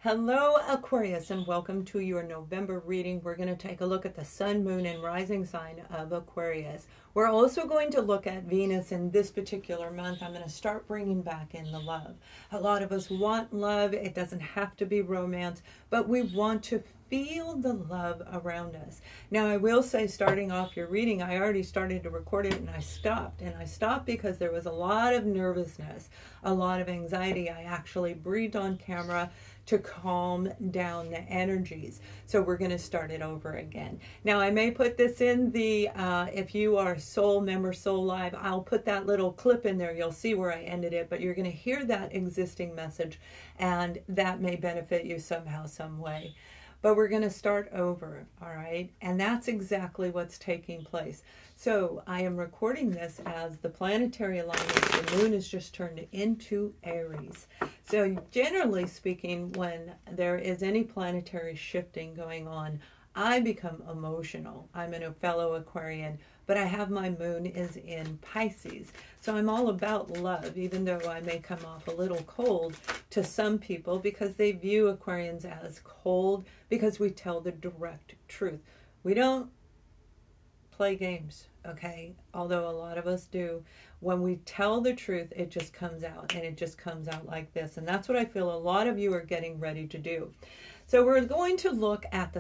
Hello Aquarius, and welcome to your November reading. We're going to take a look at the sun, moon, and rising sign of Aquarius. We're also going to look at Venus in this particular month. I'm going to start bringing back in the love. A lot of us want love. It doesn't have to be romance, but we want to feel the love around us. Now, I will say, starting off your reading, I already started to record it and I stopped. And I stopped because there was a lot of nervousness, a lot of anxiety. I actually breathed on camera to calm down the energies. So we're going to start it over again. Now, I may put this in the, if you are Soul Member Soul Live, I'll put that little clip in there. You'll see where I ended it, but you're going to hear that existing message, and that may benefit you somehow, some way. But we're going to start over, all right? And that's exactly what's taking place. So I am recording this as the planetary alignment. The moon is just turned into Aries. So generally speaking, when there is any planetary shifting going on, I become emotional. I'm a fellow Aquarian, but I have my moon is in Pisces. So I'm all about love, even though I may come off a little cold to some people because they view Aquarians as cold because we tell the direct truth. We don't play games, okay? Although a lot of us do. When we tell the truth, it just comes out, and it just comes out like this. And that's what I feel a lot of you are getting ready to do. So we're going to look at the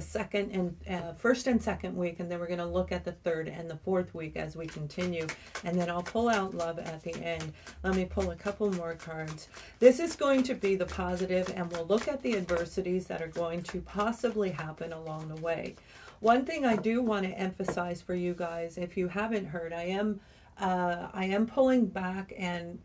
first and second week, and then we're going to look at the third and the fourth week as we continue. And then I'll pull out love at the end. Let me pull a couple more cards. This is going to be the positive, and we'll look at the adversities that are going to possibly happen along the way. One thing I do want to emphasize for you guys, if you haven't heard, I am pulling back, and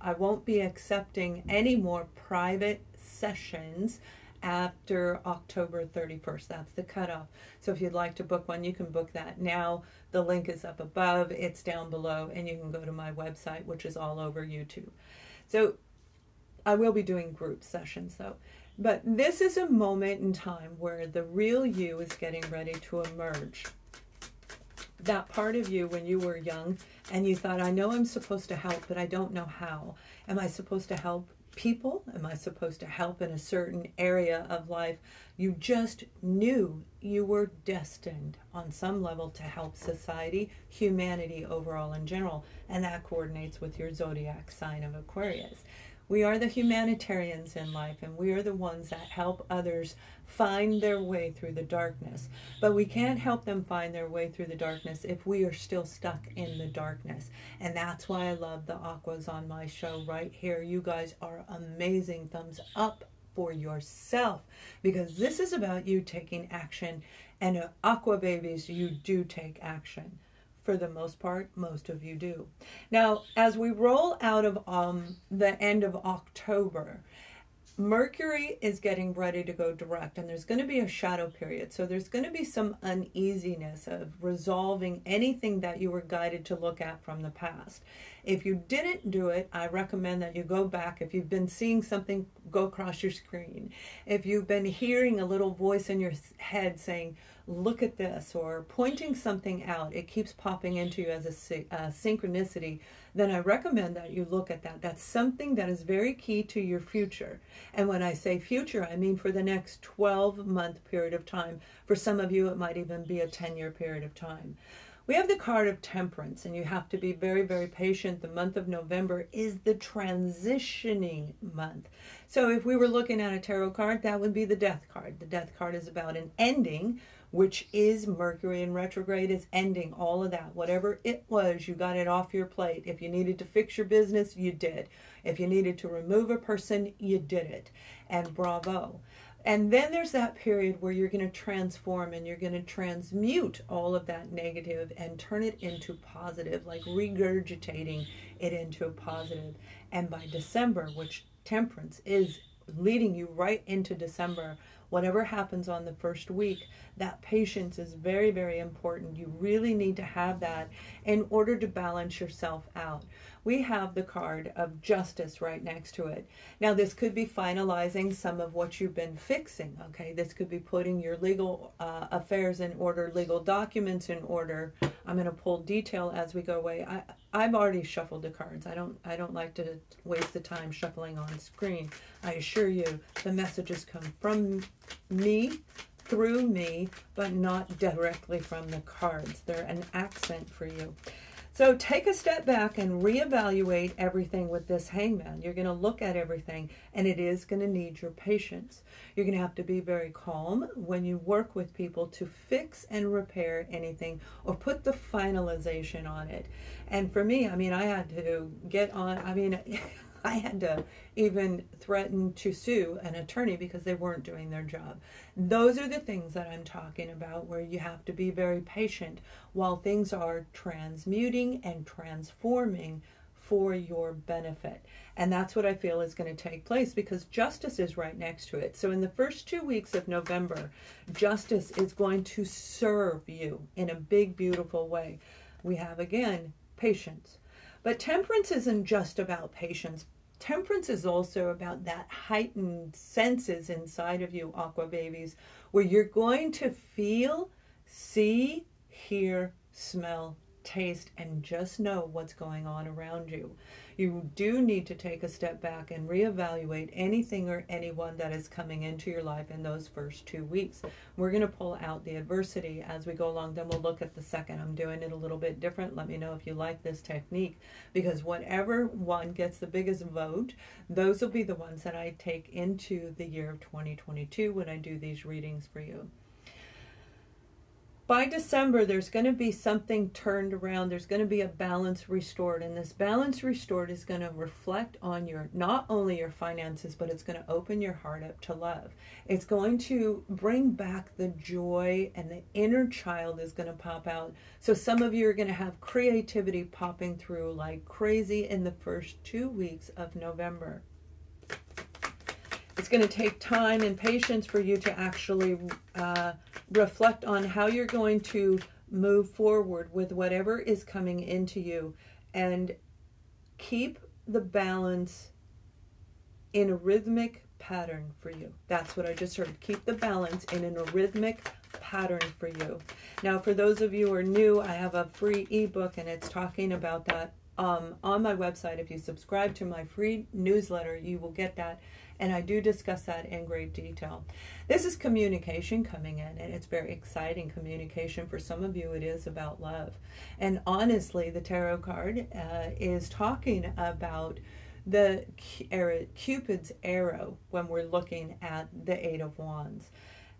I won't be accepting any more private sessions after October 31st. That's the cutoff. So if you'd like to book one, you can book that now. The link is up above, it's down below, and you can go to my website, which is all over YouTube. So I will be doing group sessions though. But this is a moment in time where the real you is getting ready to emerge. That part of you when you were young and you thought, I know I'm supposed to help, but I don't know how. Am I supposed to help people? Am I supposed to help in a certain area of life? You just knew you were destined on some level to help society, humanity overall in general. And that coordinates with your zodiac sign of Aquarius. We are the humanitarians in life, and we are the ones that help others find their way through the darkness. But we can't help them find their way through the darkness if we are still stuck in the darkness. And that's why I love the Aquas on my show right here. You guys are amazing. Thumbs up for yourself, because this is about you taking action. And Aqua babies, you do take action. For the most part, most of you do. Now, as we roll out of the end of October, Mercury is getting ready to go direct, and there's going to be a shadow period. So there's going to be some uneasiness of resolving anything that you were guided to look at from the past. If you didn't do it, I recommend that you go back. If you've been seeing something go across your screen, if you've been hearing a little voice in your head saying, look at this, or pointing something out, it keeps popping into you as a synchronicity, then I recommend that you look at that. That's something that is very key to your future. And when I say future, I mean for the next 12-month period of time. For some of you, it might even be a 10-year period of time. We have the card of Temperance, and you have to be very, very patient. The month of November is the transitioning month. So if we were looking at a tarot card, that would be the Death card. The Death card is about an ending, which is Mercury in retrograde is ending all of that. Whatever it was, you got it off your plate. If you needed to fix your business, you did. If you needed to remove a person, you did it. And bravo. And then there's that period where you're going to transform, and you're going to transmute all of that negative and turn it into positive, like regurgitating it into a positive. And by December, which Temperance is leading you right into December, whatever happens on the first week, that patience is very, very important. You really need to have that in order to balance yourself out. We have the card of Justice right next to it. Now, this could be finalizing some of what you've been fixing, okay? This could be putting your legal affairs in order, legal documents in order. I'm going to pull detail as we go away. I've already shuffled the cards. I don't like to waste the time shuffling on screen. I assure you, the messages come from me, through me, but not directly from the cards. They're an accent for you. So take a step back and reevaluate everything with this Hangman. You're going to look at everything, and it is going to need your patience. You're going to have to be very calm when you work with people to fix and repair anything or put the finalization on it. And for me, I mean, I had to get on, I mean, I had to even threaten to sue an attorney because they weren't doing their job. Those are the things that I'm talking about, where you have to be very patient while things are transmuting and transforming for your benefit. And that's what I feel is going to take place, because justice is right next to it. So in the first 2 weeks of November, justice is going to serve you in a big, beautiful way. We have, again, patience. But temperance isn't just about patience. Temperance is also about that heightened senses inside of you, Aqua babies, where you're going to feel, see, hear, smell, taste, and just know what's going on around you. You do need to take a step back and reevaluate anything or anyone that is coming into your life in those first 2 weeks. We're going to pull out the adversity as we go along. Then we'll look at the second. I'm doing it a little bit different. Let me know if you like this technique, because whatever one gets the biggest vote, those will be the ones that I take into the year of 2022 when I do these readings for you. By December, there's going to be something turned around. There's going to be a balance restored. And this balance restored is going to reflect on your, not only your finances, but it's going to open your heart up to love. It's going to bring back the joy, and the inner child is going to pop out. So some of you are going to have creativity popping through like crazy in the first 2 weeks of November. It's going to take time and patience for you to actually reflect on how you're going to move forward with whatever is coming into you, and keep the balance in a rhythmic pattern for you. That's what I just heard. Keep the balance in a rhythmic pattern for you. Now, for those of you who are new, I have a free ebook, and it's talking about that on my website. If you subscribe to my free newsletter, you will get that. And I do discuss that in great detail. This is communication coming in, and it's very exciting communication. For some of you, it is about love. And honestly, the tarot card is talking about the Cupid's arrow when we're looking at the Eight of Wands.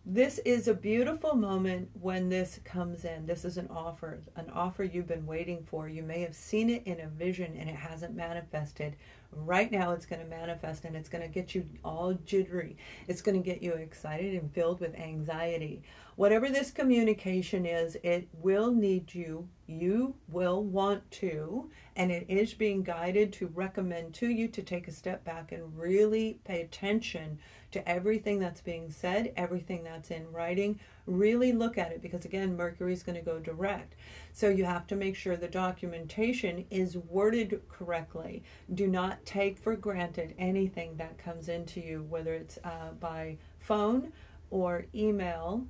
This is a beautiful moment when this comes in. This is an offer you've been waiting for. You may have seen it in a vision and it hasn't manifested. Right now it's going to manifest, and it's going to get you all jittery. It's going to get you excited and filled with anxiety. Whatever this communication is, it will need you. You will want to, and it is being guided to recommend to you to take a step back and really pay attention to everything that's being said, everything that's in writing. Really look at it, because again, Mercury's going to go direct. So you have to make sure the documentation is worded correctly. Do not take for granted anything that comes into you, whether it's by phone or email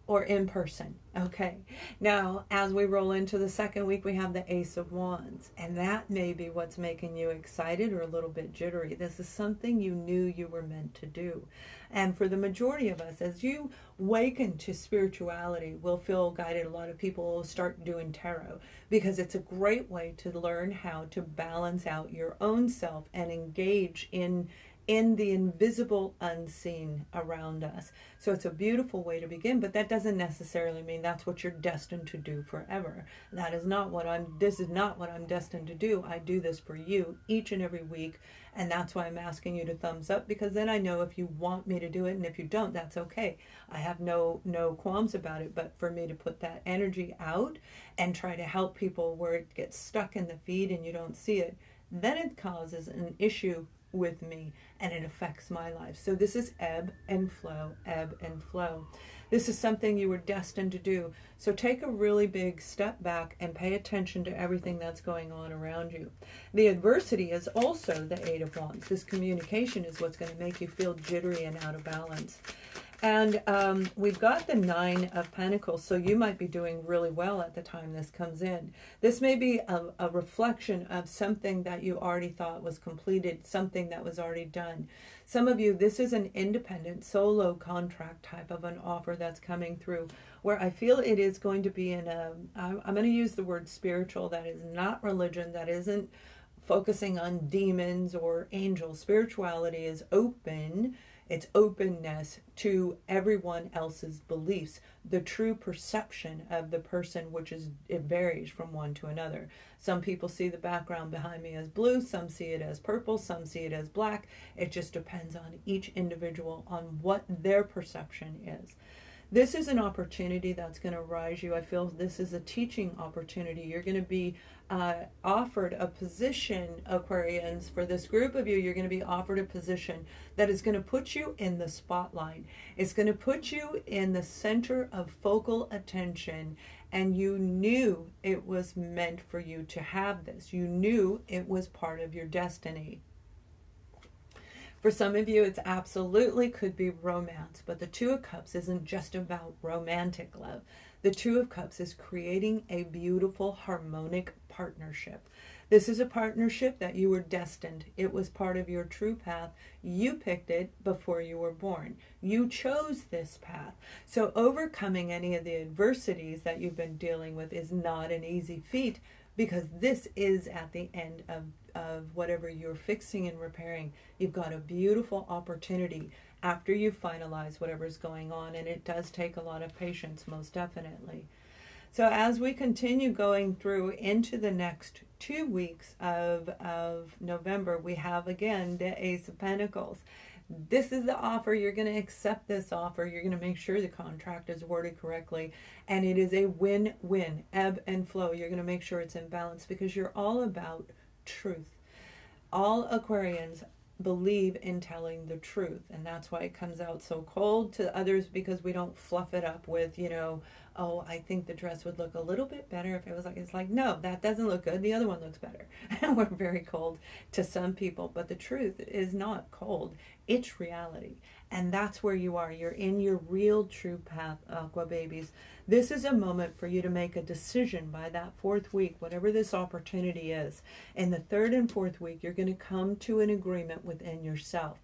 or in person. Okay, now as we roll into the second week, we have the Ace of Wands, and that may be what's making you excited or a little bit jittery. This is something you knew you were meant to do. And for the majority of us, as you awaken to spirituality, we'll feel guided. A lot of people will start doing tarot, because it's a great way to learn how to balance out your own self and engage in the invisible unseen around us. So it's a beautiful way to begin, but that doesn't necessarily mean that's what you're destined to do forever. This is not what I'm destined to do. I do this for you each and every week, and that's why I'm asking you to thumbs up, because then I know if you want me to do it, and if you don't, that's okay. I have no qualms about it, but for me to put that energy out and try to help people where it gets stuck in the feed and you don't see it, then it causes an issue with me, and it affects my life. So this is ebb and flow, ebb and flow. This is something you were destined to do. So take a really big step back and pay attention to everything that's going on around you. The adversity is also the Eight of Wands. This communication is what's going to make you feel jittery and out of balance. And we've got the 9 of Pentacles, so you might be doing really well at the time this comes in. This may be a reflection of something that you already thought was completed, something that was already done. Some of you, this is an independent solo contract type of an offer that's coming through, where I feel it is going to be in a, I'm going to use the word spiritual, that is not religion, that isn't focusing on demons or angels. Spirituality is open. It's openness to everyone else's beliefs, the true perception of the person, which is, it varies from one to another. Some people see the background behind me as blue, some see it as purple, some see it as black. It just depends on each individual, on what their perception is. This is an opportunity that's going to rise you. I feel this is a teaching opportunity. You're going to be offered a position, Aquarians, for this group of you. You're going to be offered a position that is going to put you in the spotlight. It's going to put you in the center of focal attention, and you knew it was meant for you to have this. You knew it was part of your destiny. For some of you, it's absolutely could be romance, but the Two of Cups isn't just about romantic love. The Two of Cups is creating a beautiful, harmonic partnership. This is a partnership that you were destined. It was part of your true path. You picked it before you were born. You chose this path. So overcoming any of the adversities that you've been dealing with is not an easy feat, because this is at the end of whatever you're fixing and repairing. You've got a beautiful opportunity after you finalize whatever's going on, and it does take a lot of patience, most definitely. So as we continue going through into the next 2 weeks of November, we have again the Ace of Pentacles. This is the offer. You're going to accept this offer. You're going to make sure the contract is worded correctly. And it is a win-win, ebb and flow. You're going to make sure it's in balance, because you're all about truth. All Aquarians believe in telling the truth. And that's why it comes out so cold to others, because we don't fluff it up with, you know, oh, I think the dress would look a little bit better if it was like, it's like, no, that doesn't look good. The other one looks better. And we're very cold to some people, but the truth is not cold. It's reality. And that's where you are. You're in your real true path, Aqua babies. This is a moment for you to make a decision by that 4th week, whatever this opportunity is. In the 3rd and 4th week, you're going to come to an agreement within yourself.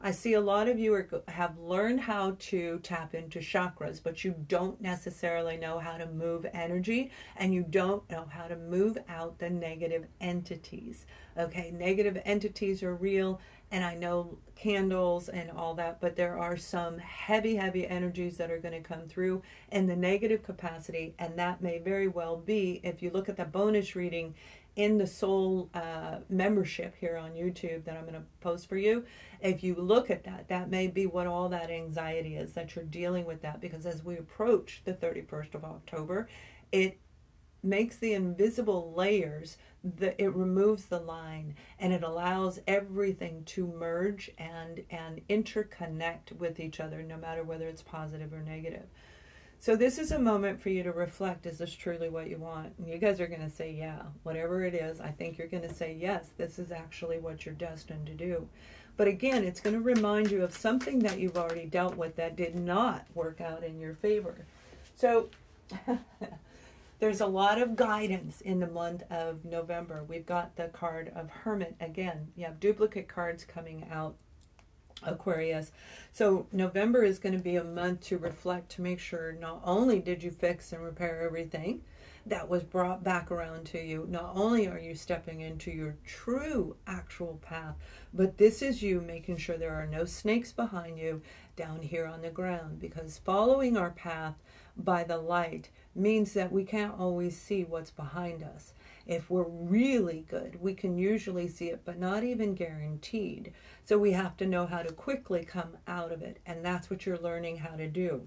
I see a lot of you have learned how to tap into chakras, but you don't necessarily know how to move energy, and you don't know how to move out the negative entities. Okay, negative entities are real, and I know candles and all that, but there are some heavy, heavy energies that are going to come through in the negative capacity, and that may very well be, if you look at the bonus reading in the soul membership here on YouTube that I'm going to post for you, if you look at that, that may be what all that anxiety is, that you're dealing with that, because as we approach the 31st of October, it makes the invisible layers, it removes the line, and it allows everything to merge and interconnect with each other, no matter whether it's positive or negative. So this is a moment for you to reflect, is this truly what you want? And you guys are going to say, yeah, whatever it is, I think you're going to say, yes, this is actually what you're destined to do. But again, it's going to remind you of something that you've already dealt with that did not work out in your favor. So there's a lot of guidance in the month of November. We've got the card of Hermit again. You have duplicate cards coming out, Aquarius. So November is going to be a month to reflect, to make sure not only did you fix and repair everything that was brought back around to you, not only are you stepping into your true actual path, but this is you making sure there are no snakes behind you down here on the ground, because following our path by the light means that we can't always see what's behind us. If we're really good, we can usually see it, but not even guaranteed. So we have to know how to quickly come out of it, and that's what you're learning how to do.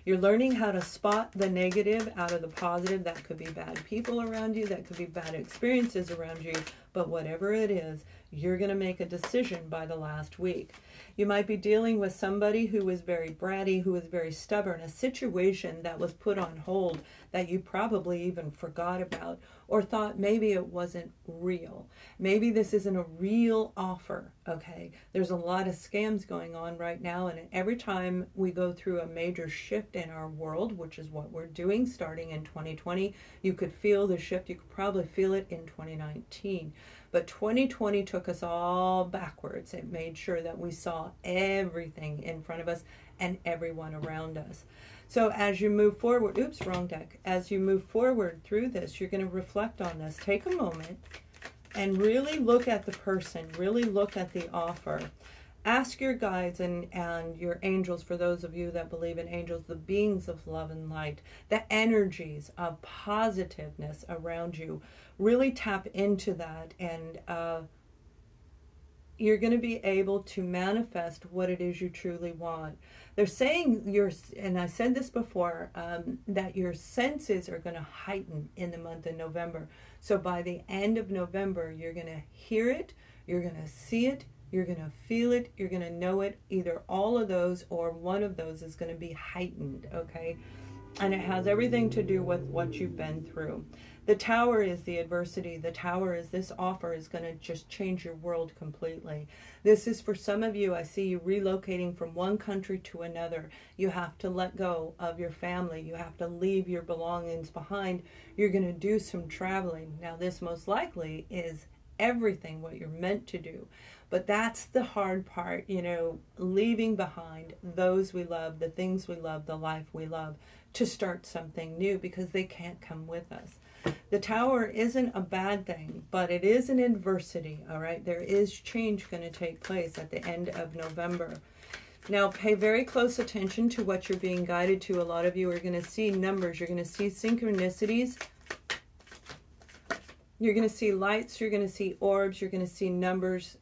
You're learning how to spot the negative out of the positive. That could be bad people around you, that could be bad experiences around you, but whatever it is, You're going to make a decision by the last week. You might be dealing with somebody who is very bratty, who is very stubborn, a situation that was put on hold that you probably even forgot about or thought maybe it wasn't real. Maybe this isn't a real offer, okay? There's a lot of scams going on right now, and every time we go through a major shift in our world, which is what we're doing starting in 2020, you could feel the shift. You could probably feel it in 2019. But 2020 took us all backwards. It made sure that we saw everything in front of us and everyone around us. So as you move forward, oops, wrong deck. As you move forward through this, you're going to reflect on this. Take a moment and really look at the person, really look at the offer. Ask your guides and your angels, for those of you that believe in angels, the beings of love and light, the energies of positiveness around you. Really tap into that, and you're going to be able to manifest what it is you truly want. They're saying and I said this before, that your senses are going to heighten in the month of November. So by the end of November, you're going to hear it, you're going to see it, you're going to feel it, you're going to know it. Either all of those or one of those is going to be heightened, okay? And it has everything to do with what you've been through. The Tower is the adversity. The Tower is this offer is going to just change your world completely. This is for some of you. I see you relocating from one country to another. You have to let go of your family. You have to leave your belongings behind. You're going to do some traveling. Now, this most likely is everything what you're meant to do. But that's the hard part, you know, leaving behind those we love, the things we love, the life we love, to start something new, because they can't come with us. The Tower isn't a bad thing, but it is an adversity, all right? There is change going to take place at the end of November. Now, pay very close attention to what you're being guided to. A lot of you are going to see numbers. You're going to see synchronicities. You're going to see lights. You're going to see orbs. You're going to see numbers.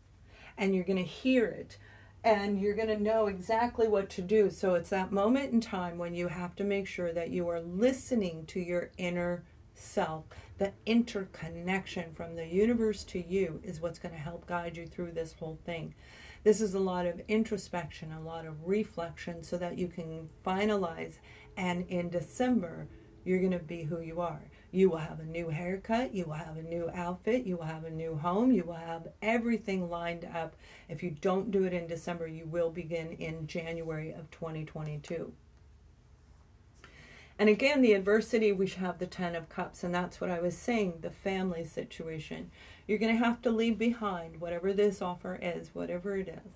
And you're going to hear it. And you're going to know exactly what to do. So it's that moment in time when you have to make sure that you are listening to your inner self. The interconnection from the universe to you is what's going to help guide you through this whole thing. This is a lot of introspection, a lot of reflection, so that you can finalize. And in December, you're going to be who you are. You will have a new haircut, you will have a new outfit, you will have a new home, you will have everything lined up. If you don't do it in December, you will begin in January of 2022. And again, the adversity, we have the 10 of Cups, and that's what I was saying, the family situation. You're going to have to leave behind whatever this offer is, whatever it is.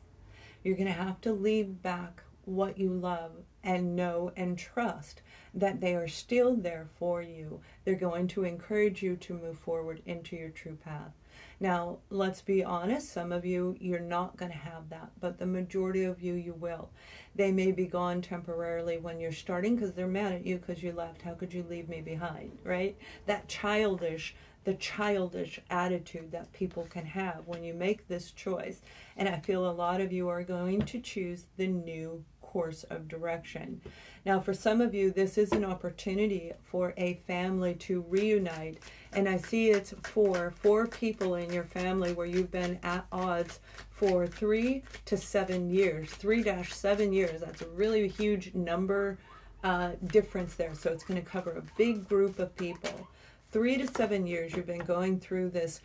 You're going to have to leave back what you love and know and trust that they are still there for you. They're going to encourage you to move forward into your true path. Now, let's be honest, some of you, you're not going to have that, but the majority of you, you will. They may be gone temporarily when you're starting because they're mad at you because you left. How could you leave me behind, right? That the childish attitude that people can have when you make this choice. And I feel a lot of you are going to choose the new course of direction. Now, for some of you, this is an opportunity for a family to reunite. And I see it's for 4 people in your family where you've been at odds for 3 to 7 years. 3-7 years. That's a really huge number difference there. So it's going to cover a big group of people. 3 to 7 years you've been going through this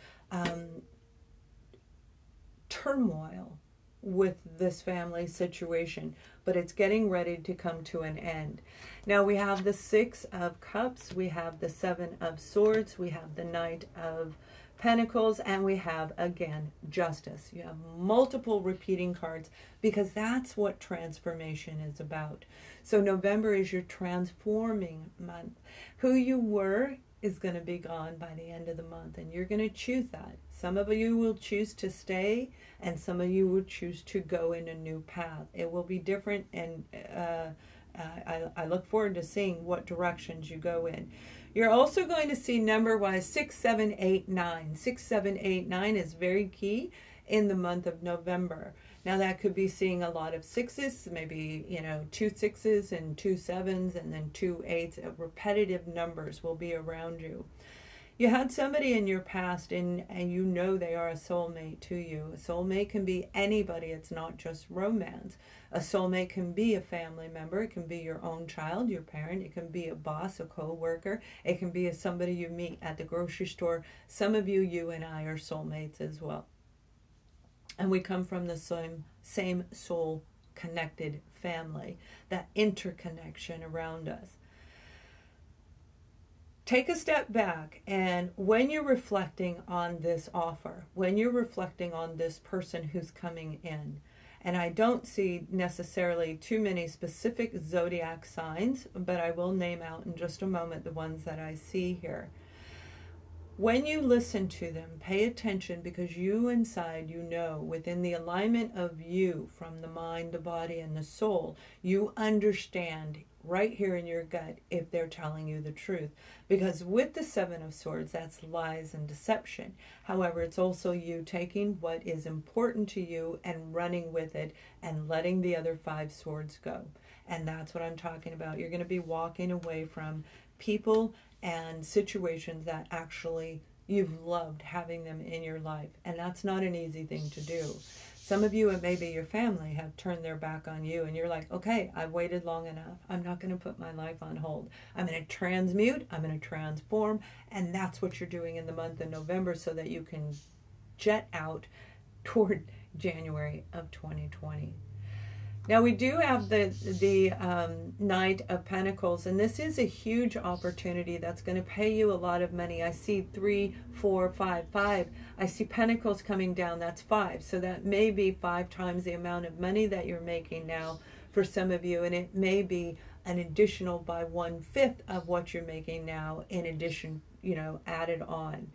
turmoil with this family situation, but it's getting ready to come to an end. Now we have the 6 of Cups, we have the 7 of Swords, we have the Knight of Pentacles, and we have, again, Justice. You have multiple repeating cards because that's what transformation is about. So November is your transforming month. Who you were is going to be gone by the end of the month, and you're going to choose that. Some of you will choose to stay, and some of you will choose to go in a new path. It will be different, and I look forward to seeing what directions you go in. You're also going to see number-wise 6, 7, 8, 9. 6, 7, 8, 9 is very key in the month of November. Now that could be seeing a lot of 6s, maybe, you know, 2 6s and 2 7s and then 2 8s. Repetitive numbers will be around you. You had somebody in your past, and you know they are a soulmate to you. A soulmate can be anybody. It's not just romance. A soulmate can be a family member. It can be your own child, your parent. It can be a boss, a co-worker. It can be somebody you meet at the grocery store. Some of you, you and I, are soulmates as well. And we come from the same soul-connected family, that interconnection around us. Take a step back, and when you're reflecting on this offer, when you're reflecting on this person who's coming in, and I don't see necessarily too many specific zodiac signs, but I will name out in just a moment the ones that I see here. When you listen to them, pay attention, because you inside, you know, within the alignment of you, from the mind, the body, and the soul, you understand right here in your gut if they're telling you the truth. Because with the Seven of Swords, that's lies and deception. However, it's also you taking what is important to you and running with it and letting the other 5 swords go. And that's what I'm talking about. You're going to be walking away from people and situations that actually you've loved having them in your life. And that's not an easy thing to do. Some of you, and maybe your family, have turned their back on you, and you're like, okay, I've waited long enough. I'm not going to put my life on hold. I'm going to transmute. I'm going to transform. And that's what you're doing in the month of November, so that you can jet out toward January of 2020. Now, we do have the Knight of Pentacles, and this is a huge opportunity that's going to pay you a lot of money. I see 3, 4, 5, 5. I see Pentacles coming down. That's 5. So that may be 5 times the amount of money that you're making now for some of you, and it may be an additional by 1/5 of what you're making now in addition, you know, added on.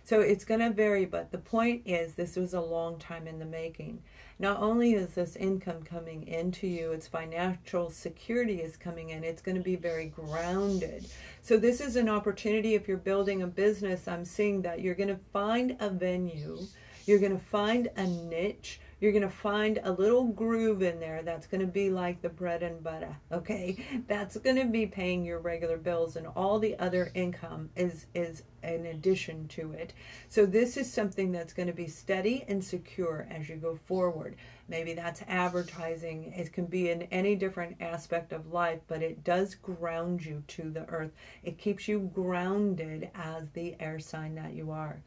So it's going to vary, but the point is, this was a long time in the making. Not only is this income coming into you, its financial security is coming in. It's going to be very grounded. So this is an opportunity. If you're building a business, I'm seeing that you're going to find a venue. You're going to find a niche. You're going to find a little groove in there that's going to be like the bread and butter, okay? That's going to be paying your regular bills, and all the other income is in addition to it. So this is something that's going to be steady and secure as you go forward. Maybe that's advertising. It can be in any different aspect of life, but it does ground you to the earth. It keeps you grounded as the air sign that you are.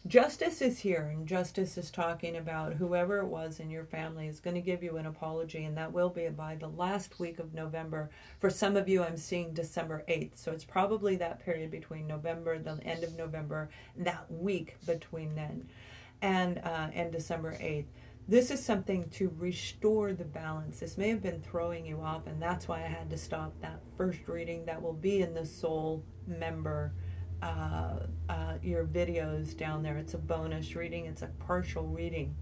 Justice is here, and Justice is talking about whoever it was in your family is going to give you an apology, and that will be by the last week of November. For some of you, I'm seeing December 8th, so it's probably that period between November, the end of November, that week between then, and December 8th. This is something to restore the balance. This may have been throwing you off, and that's why I had to stop that first reading that will be in the Soul Member your videos down there. It's a bonus reading. It's a partial reading.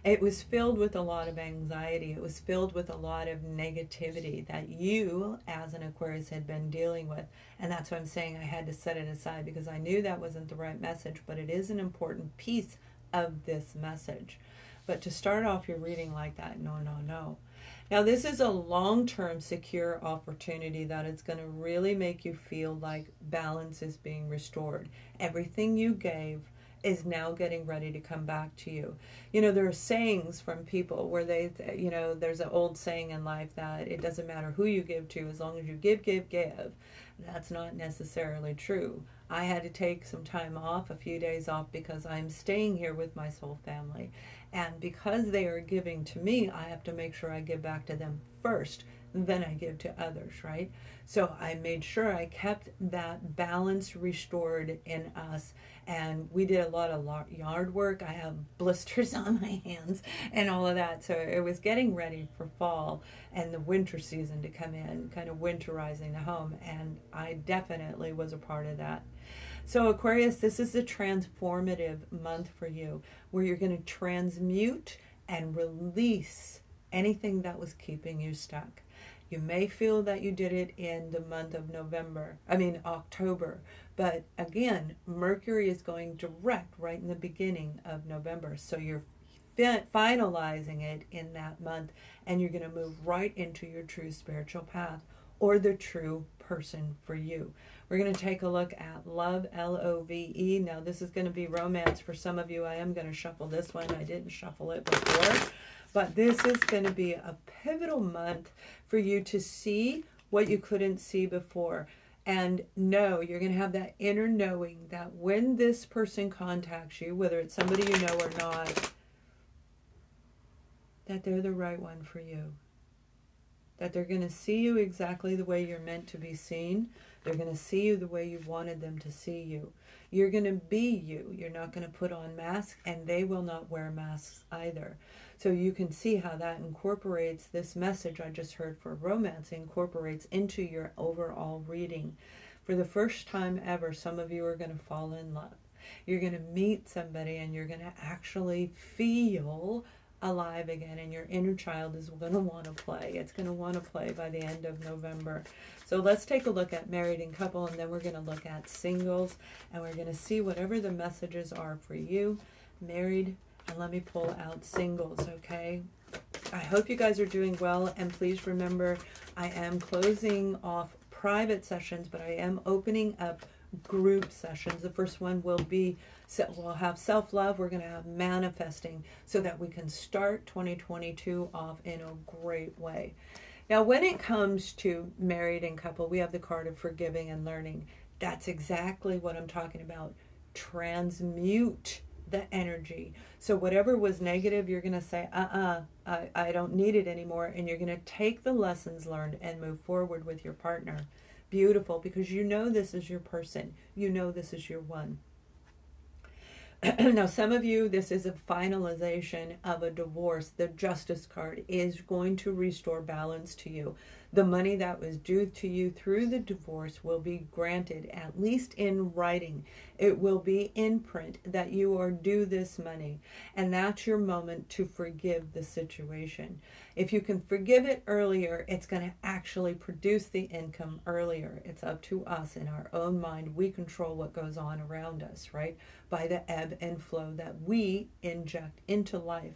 It was filled with a lot of anxiety. It was filled with a lot of negativity that you, as an Aquarius, had been dealing with. And that's why I'm saying I had to set it aside, because I knew that wasn't the right message, but it is an important piece of this message. But to start off your reading like that, no, no, no. Now, this is a long-term secure opportunity that is going to really make you feel like balance is being restored. Everything you gave is now getting ready to come back to you. You know, there are sayings from people where they, you know, there's an old saying in life that it doesn't matter who you give to, as long as you give, give, give. That's not necessarily true. I had to take some time off, a few days off, because I'm staying here with my soul family. And because they are giving to me, I have to make sure I give back to them first, then I give to others, right? So I made sure I kept that balance restored in us. And we did a lot of yard work. I have blisters on my hands and all of that. So it was getting ready for fall and the winter season to come in, kind of winterizing the home. And I definitely was a part of that. So Aquarius, this is a transformative month for you, where you're going to transmute and release anything that was keeping you stuck. You may feel that you did it in the month of October. But again, Mercury is going direct right in the beginning of November. So you're finalizing it in that month, and you're going to move right into your true spiritual path. or the true person for you. We're going to take a look at love, L-O-V-E. Now, this is going to be romance for some of you. I am going to shuffle this one. I didn't shuffle it before. But this is going to be a pivotal month for you to see what you couldn't see before. And know, you're going to have that inner knowing that when this person contacts you, whether it's somebody you know or not, that they're the right one for you. That they're going to see you exactly the way you're meant to be seen. They're going to see you the way you wanted them to see you. You're going to be you. You're not going to put on masks, and they will not wear masks either. So you can see how that incorporates, this message I just heard for romance, incorporates into your overall reading. For the first time ever, some of you are going to fall in love. You're going to meet somebody, and you're going to actually feel alive again, and your inner child is going to want to play. It's going to want to play by the end of November. So let's take a look at married and couple, and then we're going to look at singles, and we're going to see whatever the messages are for you, married, and let me pull out singles, okay? I hope you guys are doing well, and please remember, I am closing off private sessions, but I am opening up group sessions. The first one will be, we'll have self-love, we're going to have manifesting, so that we can start 2022 off in a great way. Now, when it comes to married and couple, we have the card of forgiving and learning. That's exactly what I'm talking about. Transmute the energy. So whatever was negative, you're going to say, I don't need it anymore. And you're going to take the lessons learned and move forward with your partner. Beautiful, because you know this is your person. You know this is your one. Now, some of you, this is a finalization of a divorce. The Justice card is going to restore balance to you. The money that was due to you through the divorce will be granted, at least in writing. It will be in print that you are due this money. And that's your moment to forgive the situation. If you can forgive it earlier, it's going to actually produce the income earlier. It's up to us in our own mind. We control what goes on around us, right? By the ebb and flow that we inject into life.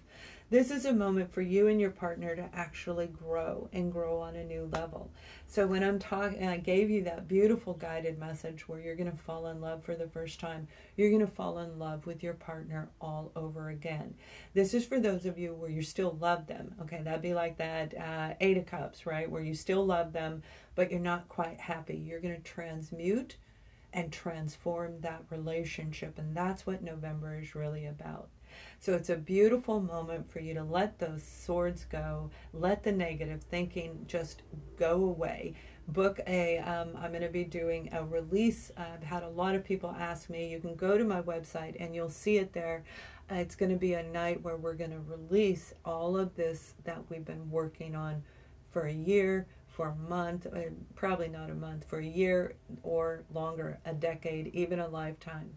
This is a moment for you and your partner to actually grow and grow on a new level. So when I'm talking, I gave you that beautiful guided message where you're going to fall in love for the first time. You're going to fall in love with your partner all over again. This is for those of you where you still love them. Okay, that'd be like that 8 of Cups, right? Where you still love them, but you're not quite happy. You're going to transmute and transform that relationship. And that's what November is really about. So it's a beautiful moment for you to let those swords go, let the negative thinking just go away. Book I'm going to be doing a release. I've had a lot of people ask me. You can go to my website and you'll see it there. It's going to be a night where we're going to release all of this that we've been working on for a year, for a month, probably not a month, for a year or longer, a decade, even a lifetime.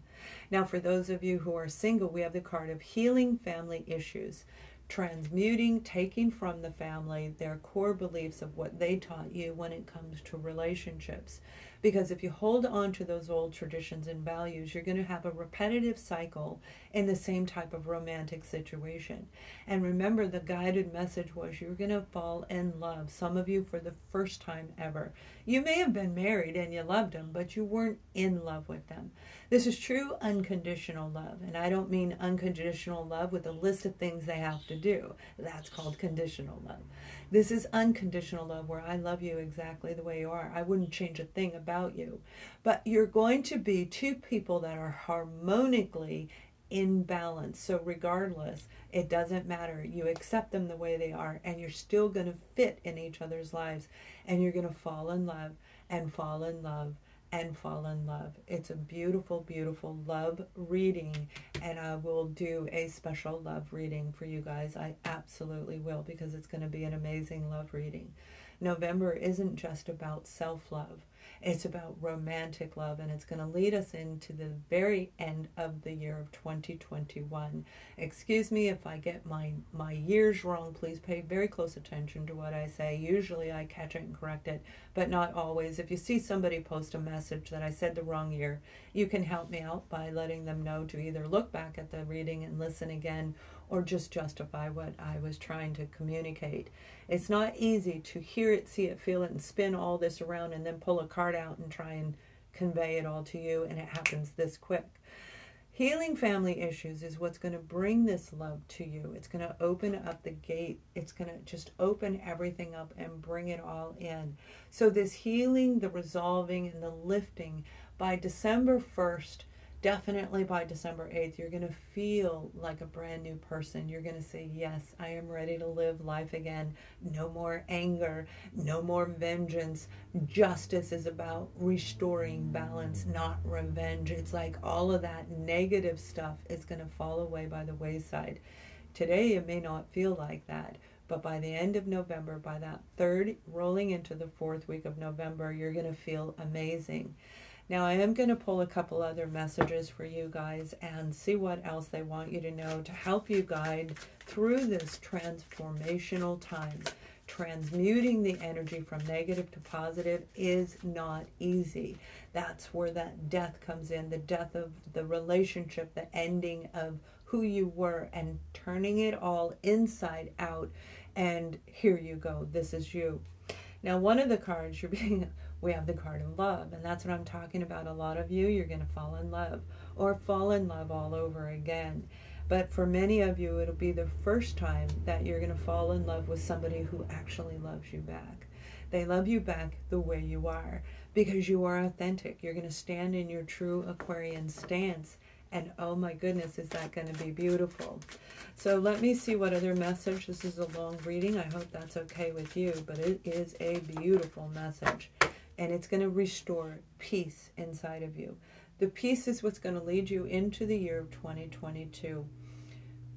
Now, for those of you who are single, we have the card of healing family issues, transmuting, taking from the family their core beliefs of what they taught you when it comes to relationships. Because if you hold on to those old traditions and values, you're going to have a repetitive cycle in the same type of romantic situation. And remember, the guided message was you're going to fall in love, some of you for the first time ever. You may have been married and you loved them, but you weren't in love with them. This is true unconditional love. And I don't mean unconditional love with a list of things they have to do. That's called conditional love. This is unconditional love where I love you exactly the way you are. I wouldn't change a thing about you. But you're going to be two people that are harmonically in balance. So regardless, it doesn't matter. You accept them the way they are, and you're still going to fit in each other's lives. And you're going to fall in love and fall in love and fall in love. It's a beautiful, beautiful love reading, and I will do a special love reading for you guys. I absolutely will, because it's going to be an amazing love reading. November isn't just about self-love. It's about romantic love, and it's going to lead us into the very end of the year of 2021. Excuse me if I get my years wrong. Please pay very close attention to what I say. Usually I catch it and correct it, but not always. If you see somebody post a message that I said the wrong year, you can help me out by letting them know to either look back at the reading and listen again, or just justify what I was trying to communicate. It's not easy to hear it, see it, feel it, and spin all this around and then pull a card out and try and convey it all to you, and it happens this quick. Healing family issues is what's going to bring this love to you. It's going to open up the gate. It's going to just open everything up and bring it all in. So this healing, the resolving, and the lifting, by December 1st, definitely by December 8th, you're going to feel like a brand new person. You're going to say, yes, I am ready to live life again. No more anger, no more vengeance. Justice is about restoring balance, not revenge. It's like all of that negative stuff is going to fall away by the wayside. Today, it may not feel like that, but by the end of November, by that third, rolling into the fourth week of November, you're going to feel amazing. Now, I am going to pull a couple other messages for you guys and see what else they want you to know to help you guide through this transformational time. Transmuting the energy from negative to positive is not easy. That's where that death comes in, the death of the relationship, the ending of who you were, and turning it all inside out. And here you go. This is you. Now, one of the cards we have the card of love, and that's what I'm talking about. A lot of you, you're going to fall in love, or fall in love all over again. But for many of you, it'll be the first time that you're going to fall in love with somebody who actually loves you back. They love you back the way you are, because you are authentic. You're going to stand in your true Aquarian stance. And oh my goodness, is that going to be beautiful. So let me see what other message. This is a long reading. I hope that's okay with you, but it is a beautiful message. And it's going to restore peace inside of you. The peace is what's going to lead you into the year of 2022.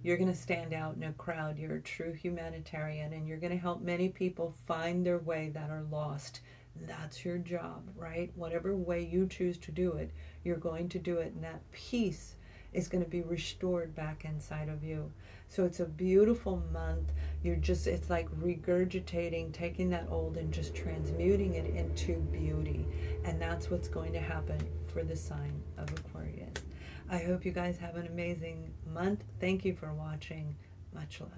You're going to stand out in a crowd. You're a true humanitarian, and you're going to help many people find their way that are lost. That's your job, right? Whatever way you choose to do it, you're going to do it, and that peace is going to be restored back inside of you. So it's a beautiful month. It's like regurgitating, taking that old and just transmuting it into beauty. And that's what's going to happen for the sign of Aquarius. I hope you guys have an amazing month. Thank you for watching. Much love.